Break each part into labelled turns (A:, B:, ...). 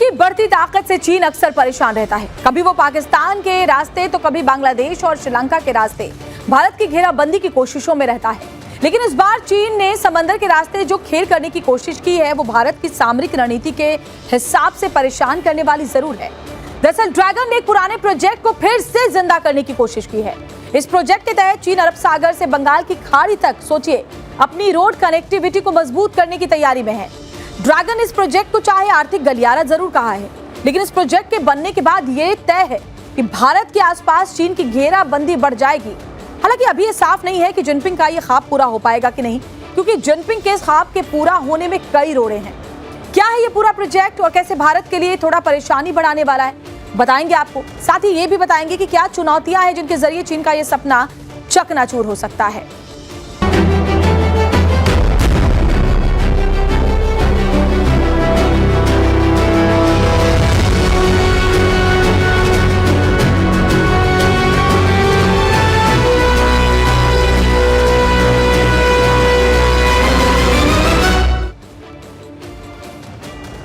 A: की बढ़ती ताकत से चीन अक्सर परेशान रहता है। कभी वो पाकिस्तान के रास्ते तो कभी बांग्लादेश और श्रीलंका के रास्ते भारत की घेराबंदी की कोशिशों में रहता है। लेकिन इस बार चीन ने समंदर के रास्ते जो खेल करने की कोशिश की है वो भारत की सामरिक रणनीति के हिसाब से परेशान करने वाली जरूर है। दरअसल ड्रैगन ने एक पुराने प्रोजेक्ट को फिर से जिंदा करने की कोशिश की है। इस प्रोजेक्ट के तहत चीन अरब सागर से बंगाल की खाड़ी तक सोचिए अपनी रोड कनेक्टिविटी को मजबूत करने की तैयारी में है। ड्रैगन इस प्रोजेक्ट को चाहे आर्थिक गलियारा जरूर कहा है, लेकिन इस प्रोजेक्ट के बनने के बाद ये तय है कि भारत के आसपास चीन की घेराबंदी बढ़ जाएगी। हालांकि अभी ये साफ नहीं है कि जिनपिंग का ये ख्वाब पूरा हो पाएगा कि नहीं, क्योंकि जिनपिंग के इस ख्वाब के पूरा होने में कई रोड़े हैं। क्या है ये पूरा प्रोजेक्ट और कैसे भारत के लिए थोड़ा परेशानी बढ़ाने वाला है, बताएंगे आपको। साथ ही ये भी बताएंगे कि क्या चुनौतियां हैं जिनके जरिए चीन का ये सपना चकनाचूर हो सकता है।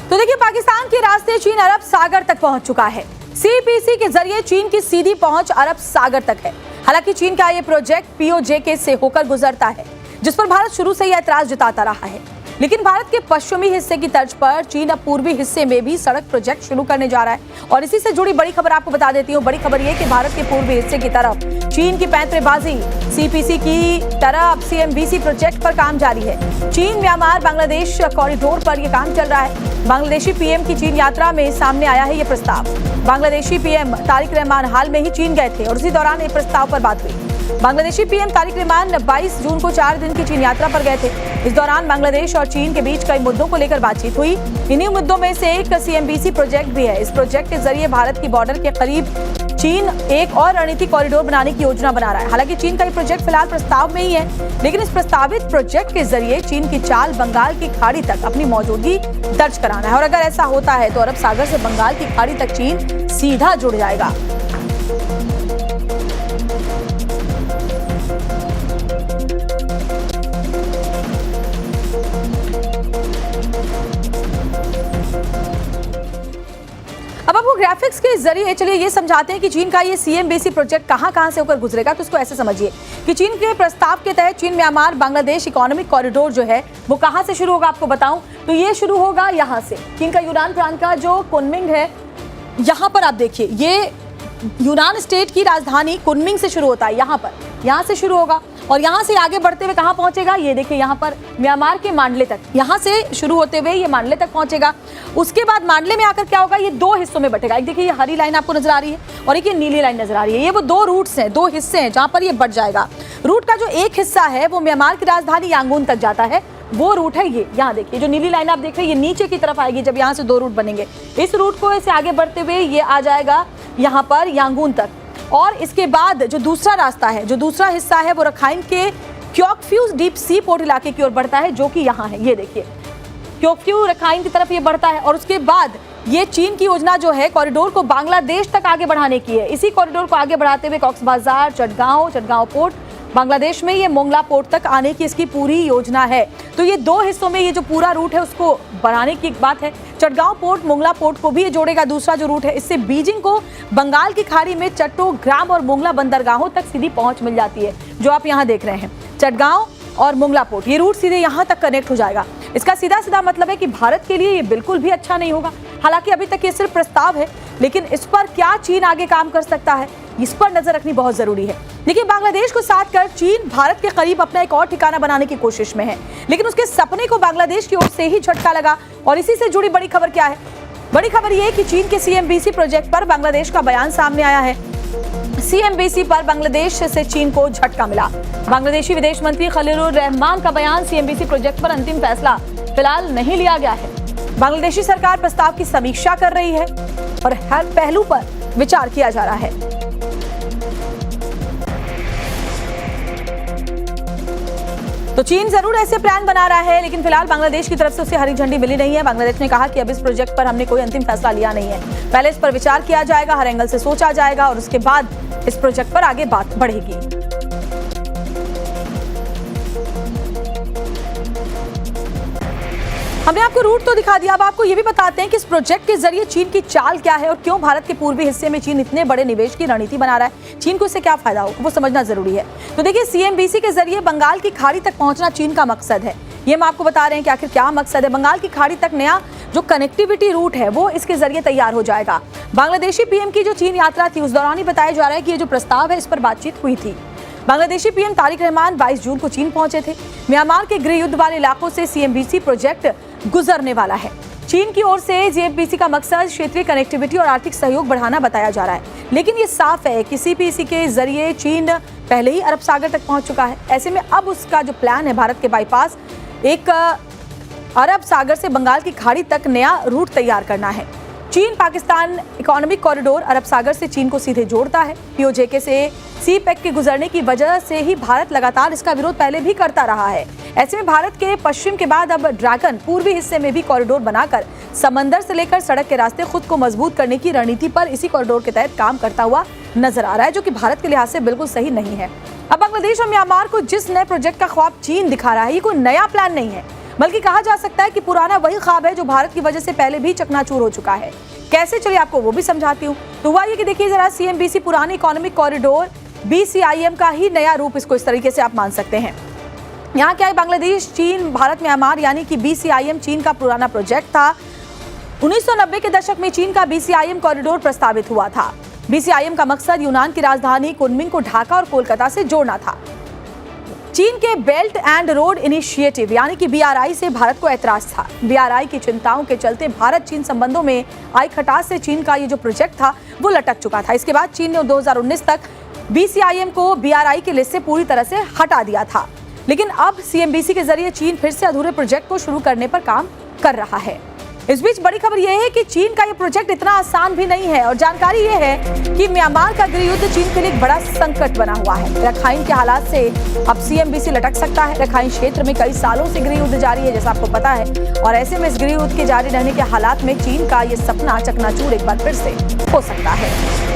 A: तो देखिए, पाकिस्तान के रास्ते चीन अरब सागर तक पहुंच चुका है। सीपीसी के जरिए चीन की सीधी पहुंच अरब सागर तक है। हालांकि चीन का यह प्रोजेक्ट पीओजे से होकर गुजरता है, जिस पर भारत शुरू से ही ऐतराज जताता रहा है। लेकिन भारत के पश्चिमी हिस्से की तर्ज पर चीन अब पूर्वी हिस्से में भी सड़क प्रोजेक्ट शुरू करने जा रहा है। और इसी से जुड़ी बड़ी खबर आपको बता देती हूँ। बड़ी खबर यह कि भारत के पूर्वी हिस्से की तरफ चीन की पैंतरेबाजी, सीपीसी की तरह अब सीएमबीसी प्रोजेक्ट पर काम जारी है। चीन म्यांमार बांग्लादेश कॉरिडोर पर यह काम चल रहा है। बांग्लादेशी पीएम की चीन यात्रा में सामने आया है ये प्रस्ताव। बांग्लादेशी पीएम तारिक रहमान हाल में ही चीन गए थे और उसी दौरान ये प्रस्ताव पर बात हुई। बांग्लादेशी पीएम तारिक रहमान 22 जून को 4 दिन की चीन यात्रा पर गए थे। इस दौरान बांग्लादेश और चीन के बीच कई मुद्दों को लेकर बातचीत हुई। इन्हीं मुद्दों में से एक सीएमबीसी प्रोजेक्ट भी है। इस प्रोजेक्ट के जरिए भारत की बॉर्डर के करीब चीन एक और रणनीतिक कॉरिडोर बनाने की योजना बना रहा है। हालांकि चीन का ये प्रोजेक्ट फिलहाल प्रस्ताव में ही है, लेकिन इस प्रस्तावित प्रोजेक्ट के जरिए चीन की चाल बंगाल की खाड़ी तक अपनी मौजूदगी दर्ज कराना है। और अगर ऐसा होता है तो अरब सागर से बंगाल की खाड़ी तक चीन सीधा जुड़ जाएगा। अब आपको ग्राफिक्स के जरिए चलिए ये समझाते हैं कि चीन का ये सीएमबीसी प्रोजेक्ट कहां से होकर गुजरेगा। तो इसको ऐसे समझिए कि चीन के प्रस्ताव के तहत चीन म्यांमार बांग्लादेश इकोनॉमिक कॉरिडोर जो है वो कहां से शुरू होगा। आपको बताऊं तो ये शुरू होगा यहां से। चीन का यूनान प्रांत का जो कुनमिंग है, यहाँ पर आप देखिए ये यूनान स्टेट की राजधानी कुनमिंग से शुरू होता है। यहाँ से शुरू होगा और यहाँ से आगे बढ़ते हुए कहाँ पहुंचेगा, ये देखिए यहाँ पर म्यांमार के मांडले तक। यहाँ से शुरू होते हुए ये मांडले तक पहुंचेगा। उसके बाद मांडले में आकर क्या होगा, ये दो हिस्सों में बटेगा। एक देखिए ये हरी लाइन आपको नजर आ रही है और एक ये नीली लाइन नजर आ रही है। ये वो दो रूट्स हैं, दो हिस्से हैं जहाँ पर ये बढ़ जाएगा। रूट का जो एक हिस्सा है वो म्यांमार की राजधानी यांगून तक जाता है, वो रूट है ये। यहाँ देखिए जो नीली लाइन आप देख रहे हैं ये नीचे की तरफ आएगी जब यहाँ से दो रूट बनेंगे। इस रूट को ऐसे आगे बढ़ते हुए ये आ जाएगा यहाँ पर यांगून तक। और इसके बाद जो दूसरा रास्ता है, जो दूसरा हिस्सा है वो रखाइन के क्योकफ्यू डीप सी पोर्ट इलाके की ओर बढ़ता है, जो कि यहाँ है। ये देखिए क्योकफ्यू रखाइन की तरफ ये बढ़ता है। और उसके बाद ये चीन की योजना जो है कॉरिडोर को बांग्लादेश तक आगे बढ़ाने की है। इसी कॉरिडोर को आगे बढ़ाते हुए कॉक्स बाजार, चटगांव पोर्ट, बांग्लादेश में ये मोंगला पोर्ट तक आने की इसकी पूरी योजना है। तो ये दो हिस्सों में ये जो पूरा रूट है उसको बढ़ाने की एक बात है। चटगांव पोर्ट मोंगला पोर्ट को भी ये जोड़ेगा। दूसरा जो रूट है इससे बीजिंग को बंगाल की खाड़ी में चट्टोग्राम और मोंगला बंदरगाहों तक सीधी पहुंच मिल जाती है, जो आप यहाँ देख रहे हैं। चटगांव और मोंगला पोर्ट ये रूट सीधे यहाँ तक कनेक्ट हो जाएगा। इसका सीधा मतलब है कि भारत के लिए ये बिल्कुल भी अच्छा नहीं होगा। हालांकि अभी तक ये सिर्फ प्रस्ताव है, लेकिन इस पर क्या चीन आगे काम कर सकता है इस पर नजर रखनी बहुत जरूरी है। देखिए बांग्लादेश को साथ कर चीन भारत के करीब अपना एक और ठिकाना बनाने की कोशिश में है, लेकिन उसके सपने को बांग्लादेश की ओर से ही झटका लगा। और इसी से जुड़ी बड़ी खबर क्या है, बड़ी खबर यह कि चीन के सीएमबीसी प्रोजेक्ट पर बांग्लादेश का बयान सामने आया है। सीएमबीसी पर बांग्लादेश से चीन को झटका मिला। बांग्लादेशी विदेश मंत्री खलीलुर रहमान का बयान, सीएमबीसी प्रोजेक्ट पर अंतिम फैसला फिलहाल नहीं लिया गया है। बांग्लादेशी सरकार प्रस्ताव की समीक्षा कर रही है और हर पहलू पर विचार किया जा रहा है। तो चीन जरूर ऐसे प्लान बना रहा है, लेकिन फिलहाल बांग्लादेश की तरफ से उसे हरी झंडी मिली नहीं है। बांग्लादेश ने कहा कि अब इस प्रोजेक्ट पर हमने कोई अंतिम फैसला लिया नहीं है, पहले इस पर विचार किया जाएगा, हर एंगल से सोचा जाएगा और उसके बाद इस प्रोजेक्ट पर आगे बात बढ़ेगी। हमने आपको रूट तो दिखा दिया, अब आपको ये भी बताते हैं कि इस प्रोजेक्ट के जरिए चीन की चाल क्या है और क्यों भारत के पूर्वी हिस्से में चीन इतने बड़े निवेश की रणनीति बना रहा है। चीन को इससे क्या फायदा हो वो समझना जरूरी है। तो देखिए, सीएमबीसी के जरिए बंगाल की खाड़ी तक पहुंचना चीन का मकसद है। ये हम आपको बता रहे हैं कि आखिर क्या मकसद है। बंगाल की खाड़ी तक नया जो कनेक्टिविटी रूट है वो इसके जरिए तैयार हो जाएगा। बांग्लादेशी पीएम की जो चीन यात्रा थी उस दौरान ही बताया जा रहा है कि ये जो प्रस्ताव है इस पर बातचीत हुई थी। बांग्लादेशी पीएम तारिक रहमान 22 जून को चीन पहुंचे थे। म्यांमार के गृह युद्ध वाले इलाकों से सीएमबीसी प्रोजेक्ट गुजरने वाला है। चीन की ओर से सीएमबीसी का मकसद क्षेत्रीय कनेक्टिविटी और आर्थिक सहयोग बढ़ाना बताया जा रहा है, लेकिन ये साफ है कि सीपीसी के जरिए चीन पहले ही अरब सागर तक पहुंच चुका है। ऐसे में अब उसका जो प्लान है भारत के बाईपास एक अरब सागर से बंगाल की खाड़ी तक नया रूट तैयार करना है। चीन पाकिस्तान इकोनॉमिक कॉरिडोर अरब सागर से चीन को सीधे जोड़ता है। पीओजेके से सीपेक के गुजरने की वजह से ही भारत लगातार इसका विरोध पहले भी करता रहा है। ऐसे में भारत के पश्चिम के बाद अब ड्रैगन पूर्वी हिस्से में भी कॉरिडोर बनाकर समंदर से लेकर सड़क के रास्ते खुद को मजबूत करने की रणनीति पर इसी कॉरिडोर के तहत काम करता हुआ नजर आ रहा है, जो कि भारत के लिहाज से बिल्कुल सही नहीं है। अब बांग्लादेश और म्यांमार को जिस नए प्रोजेक्ट का ख्वाब चीन दिखा रहा है, ये कोई नया प्लान नहीं है, बल्कि कहा जा सकता है कि पुराना वही ख्वाब है जो भारत की वजह से पहले भी चकनाचूर हो चुका है। कैसे, चलिए आपको वो भी समझाती हूँ। तो हुआ ये कि देखिए जरा, सीएमबीसी पुराने इकोनॉमिक कॉरिडोर बीसीआईएम का ही नया रूप, इसको इस तरीके से आप मान सकते हैं। यहाँ क्या है, बांग्लादेश चीन भारत म्यांमार यानी कि बीसीआईएम चीन का पुराना प्रोजेक्ट था। 1990 के दशक में चीन का बीसीआईएम कॉरिडोर प्रस्तावित हुआ था। बीसीआईएम का मकसद यूनान की राजधानी कुनमिंग को ढाका और कोलकाता से जोड़ना था। चीन के बेल्ट एंड रोड इनिशिएटिव यानी कि बीआरआई से भारत को ऐतराज था। बीआरआई की चिंताओं के चलते भारत चीन संबंधों में आई खटास से चीन का ये जो प्रोजेक्ट था वो लटक चुका था। इसके बाद चीन ने 2019 तक बीसीआईएम को बीआरआई की लिस्ट से पूरी तरह से हटा दिया था, लेकिन अब सीएमबीसी के जरिए चीन फिर से अधूरे प्रोजेक्ट को शुरू करने पर काम कर रहा है। इस बीच बड़ी खबर यह है कि चीन का ये प्रोजेक्ट इतना आसान भी नहीं है और जानकारी ये है कि म्यांमार का गृह युद्ध चीन के लिए एक बड़ा संकट बना हुआ है। रखाइन के हालात से अब सीएमबीसी लटक सकता है। रखाइन क्षेत्र में कई सालों से गृह युद्ध जारी है, जैसा आपको पता है, और ऐसे में इस गृह युद्ध के जारी रहने के हालात में चीन का ये सपना चकनाचूर एक बार फिर से हो सकता है।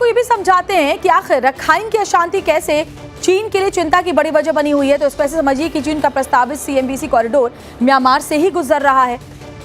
A: ये भी समझाते हैं कि आखिर रखाइन की अशांति कैसे चीन के लिए चिंता की बड़ी वजह बनी हुई है। तो इसको ऐसे समझिए कि चीन का प्रस्तावित सीएमबीसी कॉरिडोर म्यांमार से ही गुजर रहा है।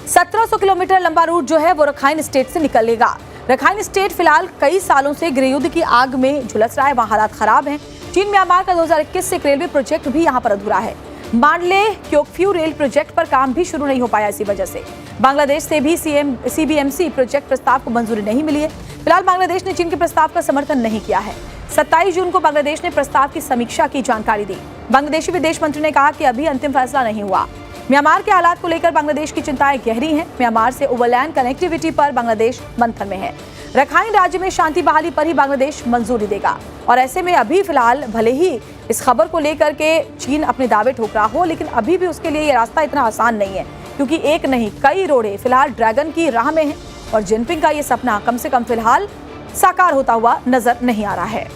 A: 1700 किलोमीटर लंबा रूट जो है वो रखाइन स्टेट से निकलेगा। रखाइन स्टेट फिलहाल कई सालों से गृह युद्ध की आग में झुलस रहा है, वहाँ हालात खराब हैं। चीन म्यांमार का 2021 से एक रेलवे प्रोजेक्ट भी यहाँ पर अधूरा है। मांडले क्योकफ्यू रेल प्रोजेक्ट पर काम भी शुरू नहीं हो पाया। इसी वजह से बांग्लादेश से भी सीबीएमसी प्रोजेक्ट प्रस्ताव को मंजूरी नहीं मिली है। फिलहाल बांग्लादेश ने चीन के प्रस्ताव का समर्थन नहीं किया है। 27 जून को बांग्लादेश ने प्रस्ताव की समीक्षा की जानकारी दी। बांग्लादेशी विदेश मंत्री ने कहा कि अभी अंतिम फैसला नहीं हुआ। म्यांमार के हालात को लेकर बांग्लादेश की चिंताएं गहरी हैं। म्यांमार से ओवरलैंड कनेक्टिविटी पर बांग्लादेश मंथन में है। रखाइन राज्य में शांति बहाली पर ही बांग्लादेश मंजूरी देगा, और ऐसे में अभी फिलहाल भले ही इस खबर को लेकर के चीन अपने दावे ठोक रहा हो, लेकिन अभी भी उसके लिए ये रास्ता इतना आसान नहीं है, क्योंकि एक नहीं कई रोड़े फिलहाल ड्रैगन की राह में हैं और जिनपिंग का ये सपना कम से कम फिलहाल साकार होता हुआ नजर नहीं आ रहा है।